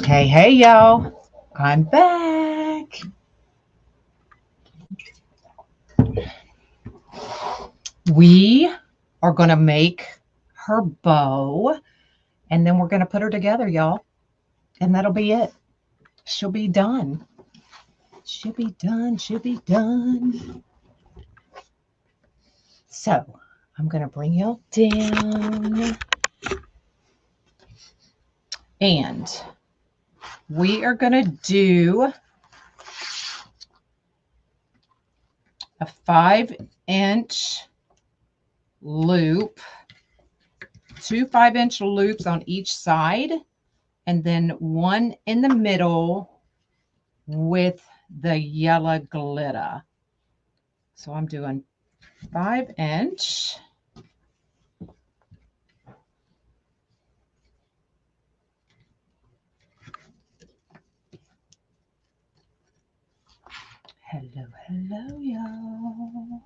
Hey, y'all. I'm back. We are going to make her bow, and then we're going to put her together, y'all. And that'll be it. She'll be done. She'll be done. She'll be done. So I'm going to bring y'all down. And we are going to do a 5-inch loop, 2 5-inch loops on each side, and then one in the middle with the yellow glitter. So I'm doing 5-inch. Hello, y'all.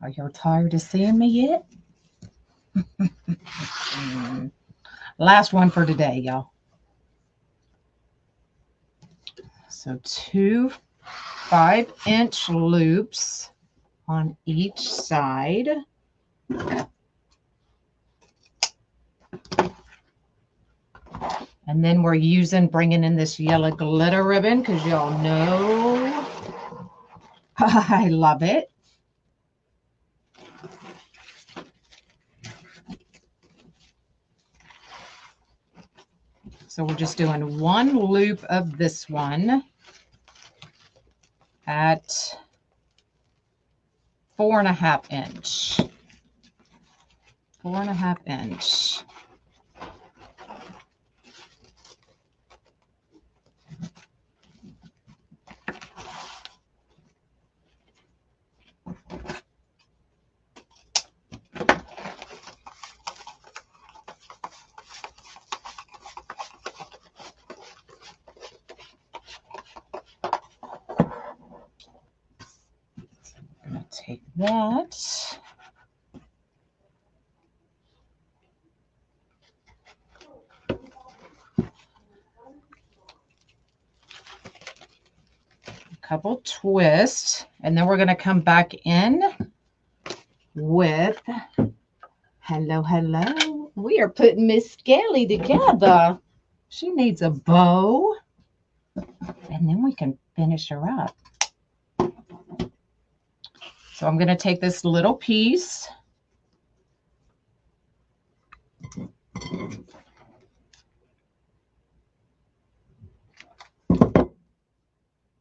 Are y'all tired of seeing me yet? Last one for today, y'all. So 2 5-inch loops on each side. And then we're bringing in this yellow glitter ribbon because y'all know I love it. So we're just doing one loop of this one at 4.5 inch. 4.5 inch. Take that. A couple twists, and then we're going to come back in with hello. We are putting Miss Skelly together. She needs a bow, and then we can finish her up. So I'm going to take this little piece.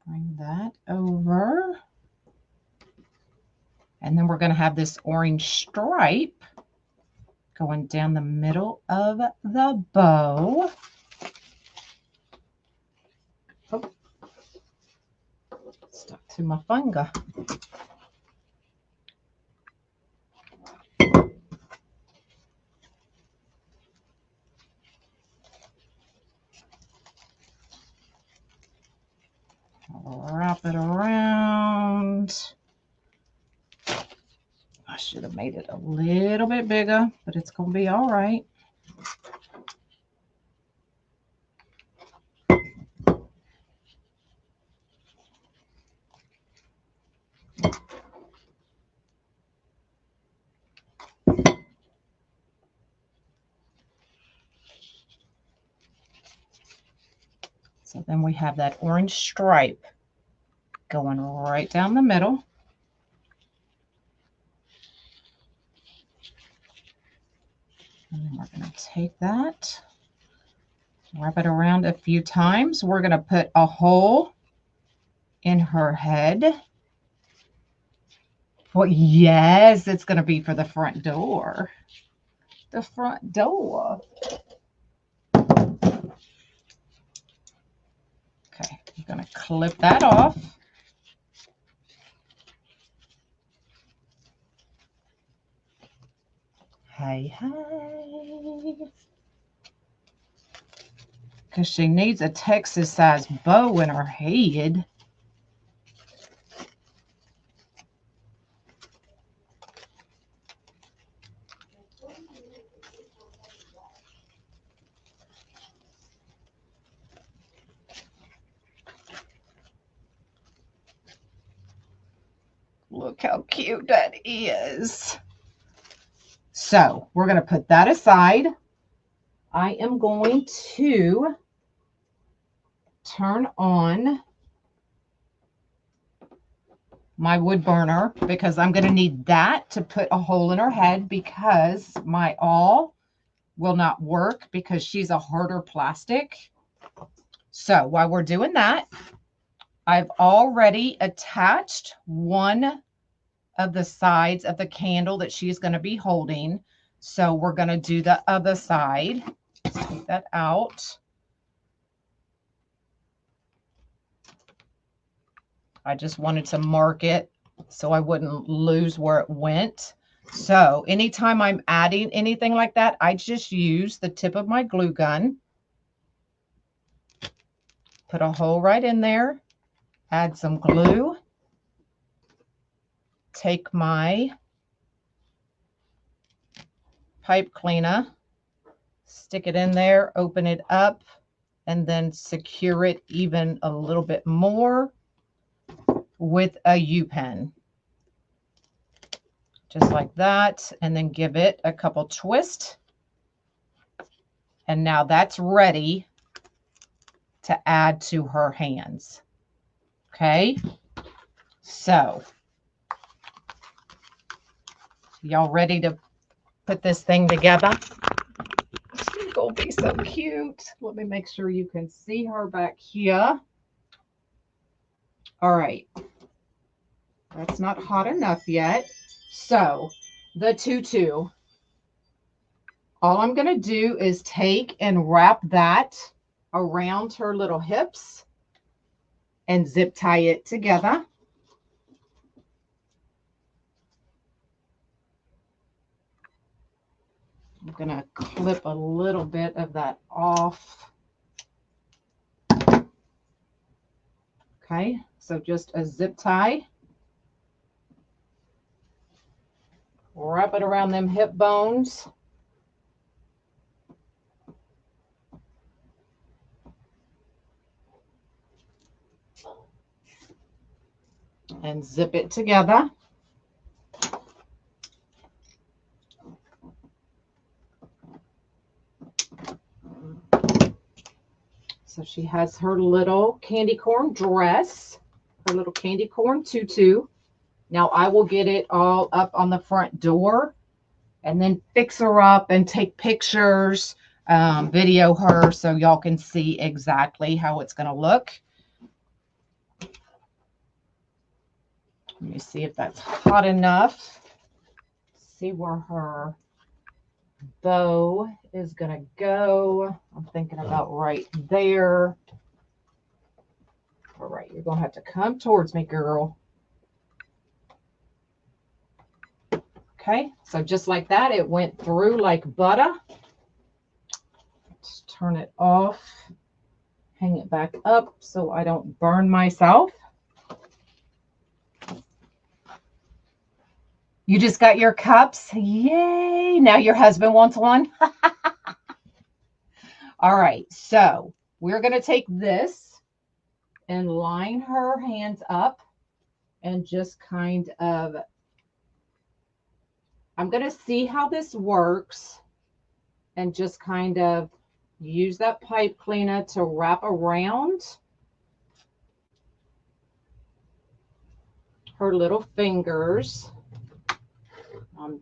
Bring that over. And then we're going to have this orange stripe going down the middle of the bow. Oh, stuck to my finger. Wrap it around. I should have made it a little bit bigger, but it's going to be all right. So then we have that orange stripe going right down the middle. And then we're going to take that, wrap it around a few times. We're going to put a hole in her head. Well, yes, it's going to be for the front door. The front door. Okay, I'm going to clip that off. Hey. Because she needs a Texas-sized bow in her head. look how cute that is. So we're going to put that aside. I am going to turn on my wood burner because I'm going to need that to put a hole in her head because my awl will not work because she's a harder plastic. So while we're doing that, I've already attached one of the sides of the candle that she's going to be holding. So we're going to do the other side. Let's take that out. I just wanted to mark it so I wouldn't lose where it went. So anytime I'm adding anything like that, I just use the tip of my glue gun. Put a hole right in there. Add some glue. Take my pipe cleaner, stick it in there, open it up, and then secure it even a little bit more with a U-pen. Just like that, and then give it a couple twists. And now that's ready to add to her hands. Okay, so y'all ready to put this thing together? She's gonna be so cute. Let me make sure you can see her back here. All right, that's not hot enough yet. So the tutu, all I'm gonna do is take and wrap that around her little hips and zip tie it together. I'm going to clip a little bit of that off. Okay, so just a zip tie. Wrap it around them hip bones. And zip it together. So she has her little candy corn dress, her little candy corn tutu. Now I will get it all up on the front door and then fix her up and take pictures, video her so y'all can see exactly how it's going to look. Let me see if that's hot enough. See where her bow is going to go. I'm thinking about right there. All right, you're going to have to come towards me, girl. Okay, so just like that, it went through like butter. Let's turn it off. Hang it back up so I don't burn myself. You just got your cups? Yay! Now your husband wants one? All right, so we're going to take this and line her hands up and just kind of, I'm going to see how this works and just kind of use that pipe cleaner to wrap around her little fingers. I'm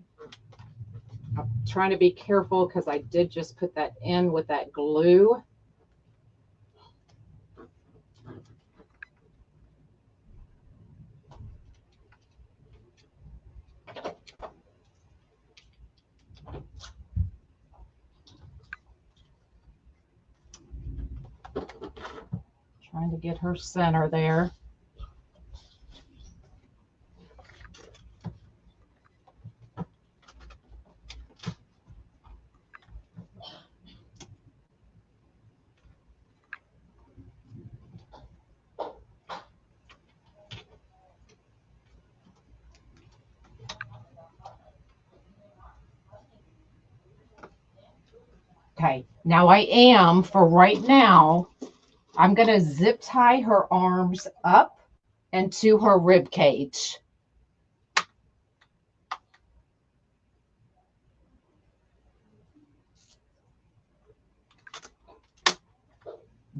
trying to be careful because I did just put that in with that glue. Trying to get her center there. Okay, now I am, for right now, I'm going to zip tie her arms up and to her rib cage.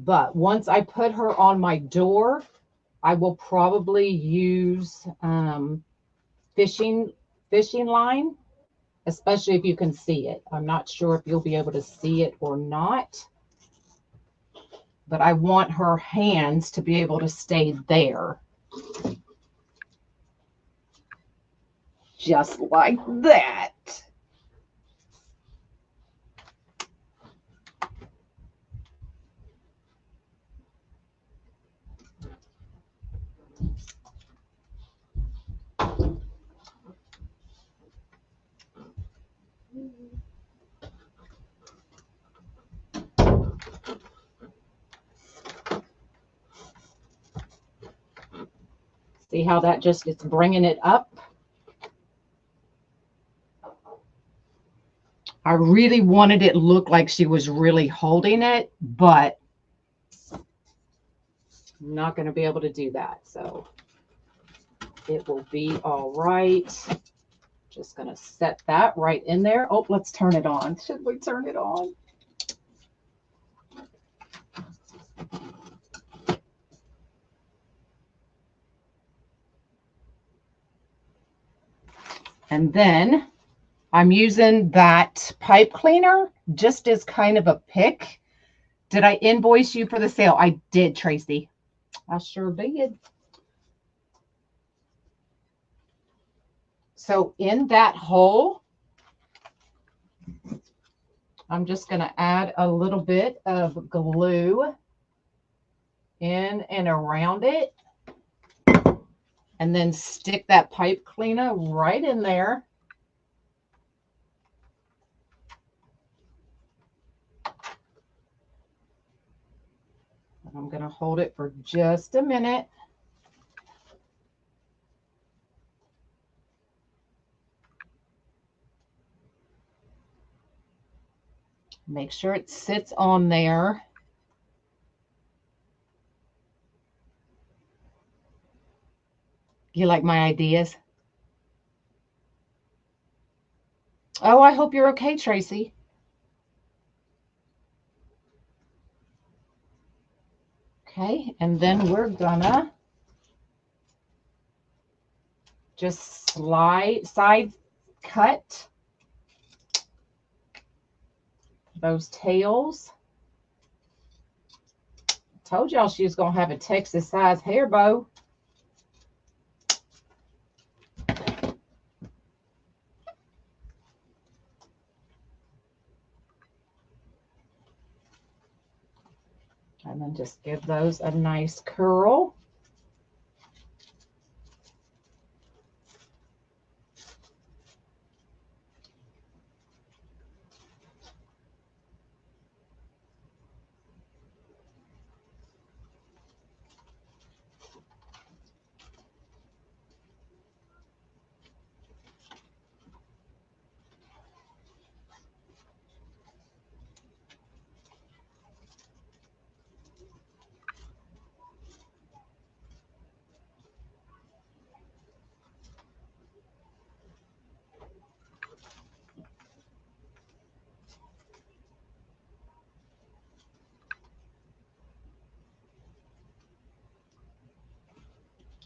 But once I put her on my door, I will probably use fishing line, especially if you can see it. I'm not sure if you'll be able to see it or not, but I want her hands to be able to stay there. Just like that. See how that just gets bringing it up? I really wanted it to look like she was really holding it, but I'm not going to be able to do that. So it will be all right. Just going to set that right in there. Oh, let's turn it on. Should we turn it on? And then I'm using that pipe cleaner just as kind of a pick. Did I invoice you for the sale? I did, Tracy. I sure did. So in that hole, I'm just going to add a little bit of glue in and around it. And then stick that pipe cleaner right in there. And I'm going to hold it for just a minute. Make sure it sits on there. You like my ideas? Oh, I hope you're okay, Tracy. Okay, and then we're gonna just side cut those tails. Told y'all she was gonna have a Texas size hair bow. And then just give those a nice curl.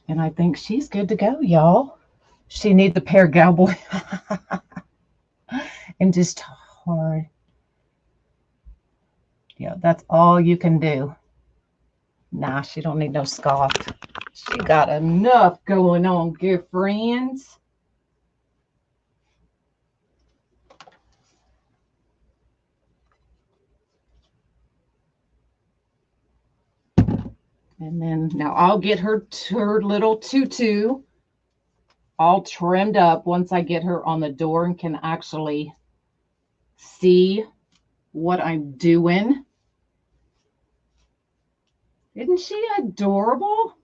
And I think she's good to go, y'all. She needs the pair cowboy and just hard. Yeah, that's all you can do. Nah, she don't need no scarf. She got enough going on, good friends. And then now I'll get her little tutu all trimmed up once I get her on the door and can actually see what I'm doing. Isn't she adorable?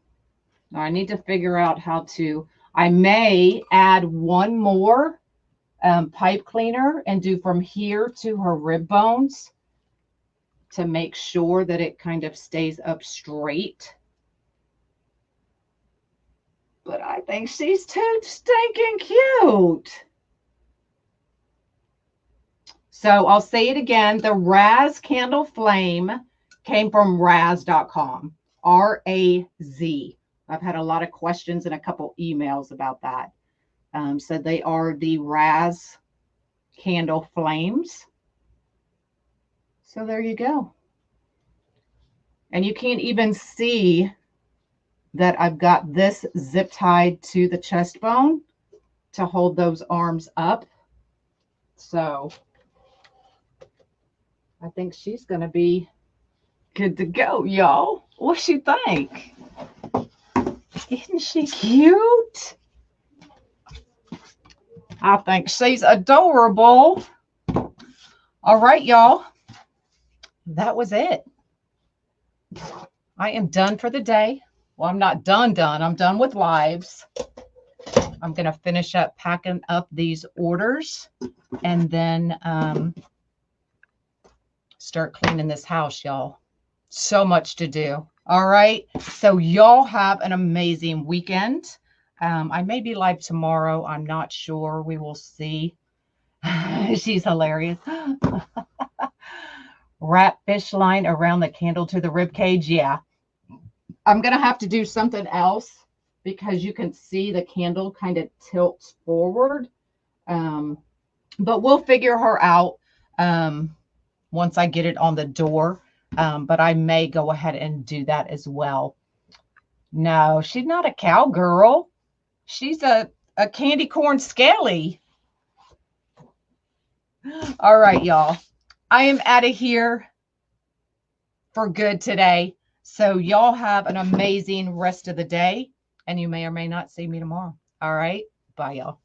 I need to figure out how to, I may add one more pipe cleaner and do from here to her rib bones to make sure that it kind of stays up straight. But I think she's too stinking cute. So I'll say it again. The Raz Candle Flame Came from raz.com. R-A-Z. I've had a lot of questions and a couple emails about that. Said they are the Raz candle flames. So there you go. And you can't even see that I've got this zip tied to the chest bone to hold those arms up. So I think she's going to be good to go, y'all. What you think? Isn't she cute? I think she's adorable. All right, y'all. That was it. I am done for the day. Well, I'm not done. I'm done with lives. I'm going to finish up packing up these orders and then start cleaning this house, y'all. So much to do. All right. So y'all have an amazing weekend. I may be live tomorrow. I'm not sure. We will see. She's hilarious. Wrap fish line around the candle to the rib cage. Yeah. I'm going to have to do something else because you can see the candle kind of tilts forward. But we'll figure her out once I get it on the door. But I may go ahead and do that as well. No, she's not a cowgirl. She's a candy corn skelly. All right, y'all. I am out of here for good today. So y'all have an amazing rest of the day. And you may or may not see me tomorrow. All right. Bye, y'all.